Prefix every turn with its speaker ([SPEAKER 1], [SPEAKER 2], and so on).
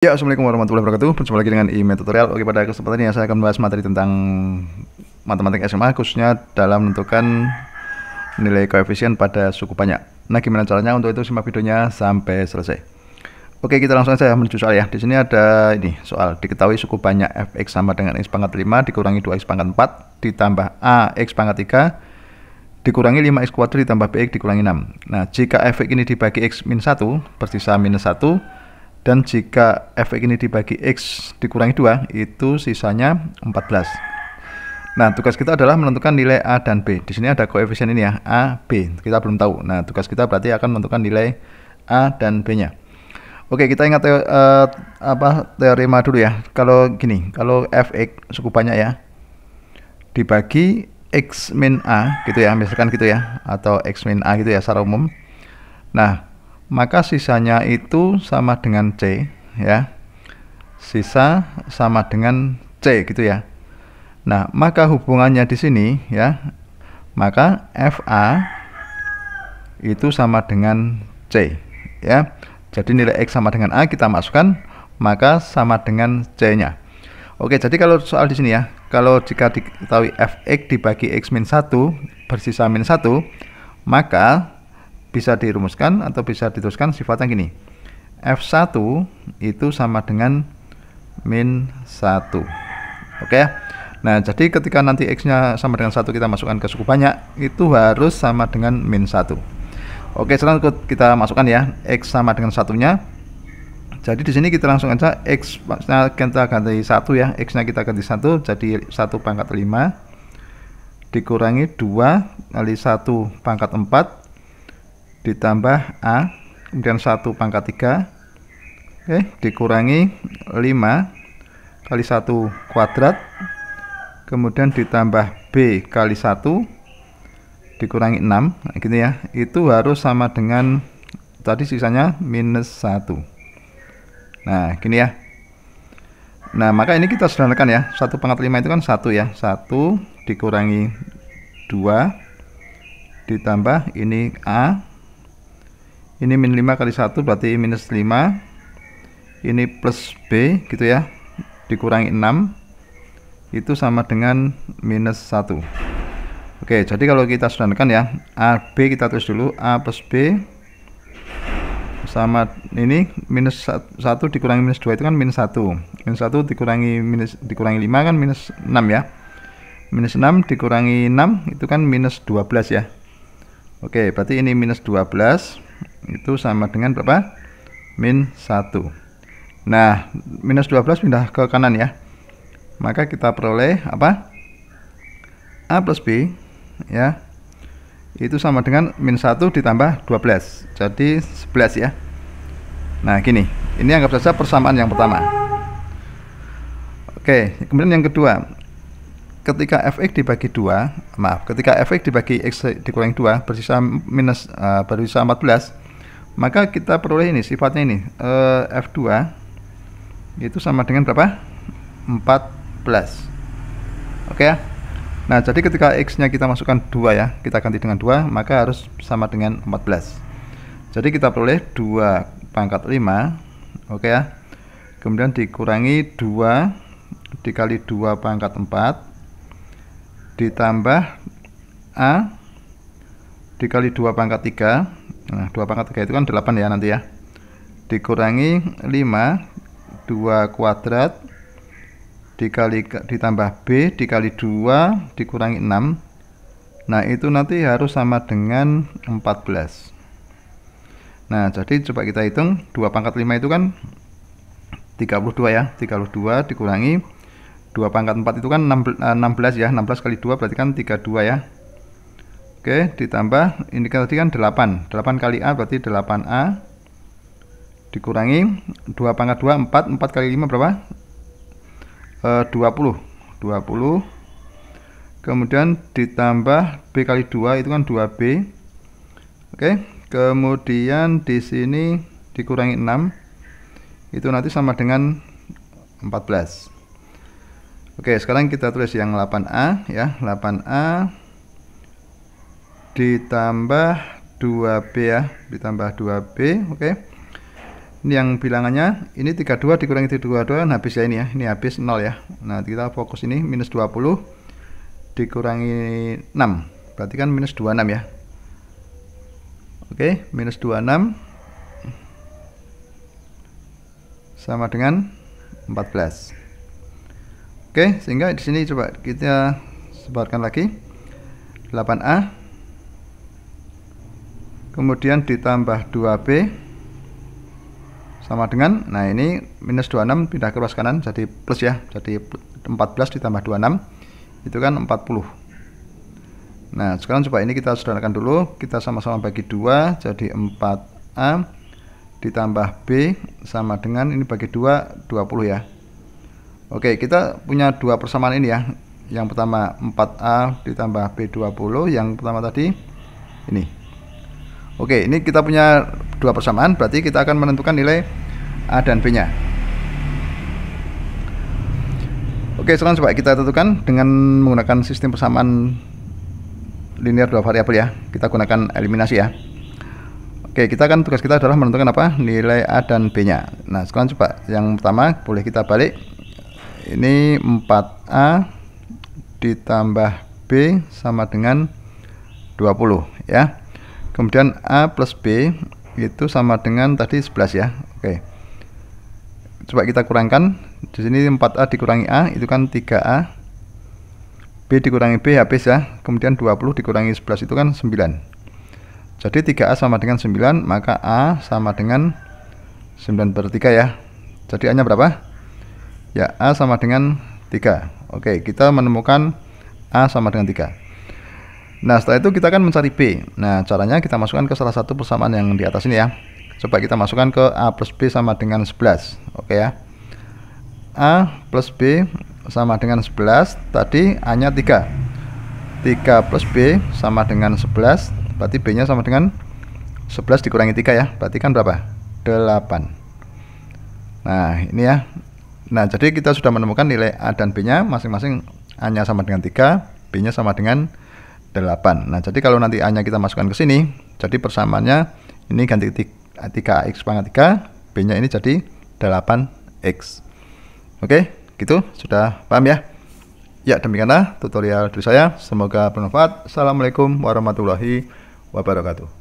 [SPEAKER 1] Ya, assalamualaikum warahmatullahi wabarakatuh. Berjumpa lagi dengan IME Tutorial. Oke, pada kesempatan ini saya akan membahas materi tentang matematik SMA, khususnya dalam menentukan nilai koefisien pada suku banyak. Nah, gimana caranya? Untuk itu simak videonya sampai selesai. Oke, kita langsung saja menuju soal ya. Di sini ada ini soal. Diketahui suku banyak fx sama dengan x pangkat 5 dikurangi 2x pangkat 4 ditambah ax pangkat 3 dikurangi 5x kuadrat ditambah bx dikurangi 6. Nah, jika fx ini dibagi x min 1 bersisa minus 1, dan jika fx ini dibagi x dikurangi 2 itu sisanya 14. Nah, tugas kita adalah menentukan nilai A dan B. Di sini ada koefisien ini ya, A, B. Kita belum tahu. Nah, tugas kita berarti akan menentukan nilai A dan B-nya. Oke, kita ingat teorema dulu ya. Kalau gini, kalau fx suku banyak ya dibagi x min A gitu ya, misalkan gitu ya, atau x min A gitu ya secara umum. Nah, maka sisanya itu sama dengan C ya. Sisa sama dengan C gitu ya. Nah, maka hubungannya di sini ya, maka FA itu sama dengan C ya. Jadi nilai X sama dengan A kita masukkan, maka sama dengan C-nya. Oke, jadi kalau soal di sini ya, kalau jika diketahui fx dibagi x min 1 bersisa min 1, maka bisa dirumuskan atau bisa diteruskan sifatnya gini. F1 itu sama dengan min 1. Oke. Nah, jadi ketika nanti x-nya sama dengan 1 kita masukkan ke suku banyak, itu harus sama dengan min 1. Oke, sekarang kita masukkan ya, x sama dengan satunya. Jadi di sini kita langsung aja x-nya kita ganti 1 ya, x-nya kita ganti 1, jadi 1 pangkat 5 dikurangi 2 kali 1 pangkat 4 ditambah A, kemudian 1 pangkat 3, oke, dikurangi 5 kali 1 kuadrat, kemudian ditambah B kali 1 dikurangi 6, nah, gitu ya. Itu harus sama dengan tadi sisanya minus 1. Nah, gini ya. Nah, maka ini kita sederhanakan ya. 1 pangkat 5 itu kan 1 ya. 1 dikurangi 2 ditambah ini A. Ini min 5 kali 1 berarti minus 5. Ini plus B gitu ya. Dikurangi 6. Itu sama dengan minus 1. Oke, jadi kalau kita sederhanakan ya, AB kita tulis dulu, A plus B sama ini minus 1 dikurangi minus 2 itu kan minus 1. Minus 1 dikurangi 5 kan minus 6 ya. Minus 6 dikurangi 6 itu kan minus 12 ya. Oke, berarti ini minus 12 itu sama dengan berapa? Min 1. Nah, minus 12 pindah ke kanan ya. Maka kita peroleh apa? A plus B ya, itu sama dengan min 1 ditambah 12, jadi 11 ya. Nah, gini, ini anggap saja persamaan yang pertama. Oke, kemudian yang kedua, ketika fx dibagi 2, ketika fx dibagi x dikurangi 2 bersisa minus bersisa 14, maka kita peroleh ini sifatnya ini, f2 itu sama dengan berapa? 14. Oke ya. Nah, jadi ketika x-nya kita masukkan 2 ya, kita ganti dengan 2, maka harus sama dengan 14. Jadi kita peroleh 2 pangkat 5, oke ya. Kemudian dikurangi 2 dikali 2 pangkat 4 ditambah A dikali 2 pangkat 3. Nah, 2 pangkat 3 itu kan 8 ya nanti ya. Dikurangi 5 2 kuadrat ditambah B dikali 2 dikurangi 6. Nah, itu nanti harus sama dengan 14. Nah, jadi coba kita hitung, 2 pangkat 5 itu kan 32 ya. 32 dikurangi 2 pangkat 4 itu kan 16 ya. 16 kali 2 berarti kan 32 ya. Oke, ditambah ini tadi kan 8. 8 kali A berarti 8A dikurangi 2 pangkat 2 4. 4 kali 5 berapa? 20. Kemudian ditambah B kali 2 itu kan 2B. Oke, kemudian di sini dikurangi 6 itu nanti sama dengan 14. Oke, sekarang kita tulis yang 8A ya. 8A ditambah 2B ya, ditambah 2B. Oke, Ini yang bilangannya, ini 32 dikurangi 32 habis ya, ini ya, ini habis 0 ya. Nah kita fokus ini minus 20 dikurangi 6, berarti kan minus 26 ya. Oke, minus 26 sama dengan 14. Oke, sehingga di sini coba kita sebarkan lagi 8A kemudian ditambah 2B sama dengan, nah ini minus 26 pindah ke ruas kanan jadi plus ya, jadi 14 ditambah 26 itu kan 40. Nah sekarang coba ini kita sederhanakan dulu, kita sama-sama bagi 2 jadi 4A ditambah B sama dengan ini bagi 2 20 ya. Oke, kita punya dua persamaan ini ya, yang pertama 4A ditambah B 20, yang pertama tadi ini. Oke, ini kita punya dua persamaan, berarti kita akan menentukan nilai A dan B nya. Oke, sekarang coba kita tentukan dengan menggunakan sistem persamaan linear dua variabel ya. Kita gunakan eliminasi ya. Oke, tugas kita adalah menentukan apa? Nilai A dan B nya. Nah, sekarang coba yang pertama boleh kita balik. Ini 4A ditambah B sama dengan 20 ya. Kemudian A plus B itu sama dengan tadi 11 ya. Oke. Coba kita kurangkan. Di sini 4A dikurangi A itu kan 3A. B dikurangi B habis ya. Kemudian 20 dikurangi 11 itu kan 9. Jadi 3A sama dengan 9, maka A sama dengan 9/3 ya. Jadi A nya berapa? Ya, A sama dengan 3. Oke, kita menemukan A sama dengan 3. Nah, setelah itu kita akan mencari B. Nah, caranya kita masukkan ke salah satu persamaan yang di atas ini ya. Coba kita masukkan ke A plus B sama dengan 11. Oke ya. A plus B sama dengan 11. Tadi A nya 3. 3 plus B sama dengan 11. Berarti B nya sama dengan 11 dikurangi 3 ya. Berarti kan berapa? 8. Nah, ini ya. Nah, jadi kita sudah menemukan nilai A dan B nya masing-masing. A nya sama dengan 3, B nya sama dengan 8. Nah, jadi kalau nanti A nya kita masukkan ke sini, jadi persamaannya ini ganti 3x pangkat 3, B nya ini jadi 8x. Oke, gitu sudah paham ya? Ya, demikianlah tutorial dari saya. Semoga bermanfaat. Assalamualaikum warahmatullahi wabarakatuh.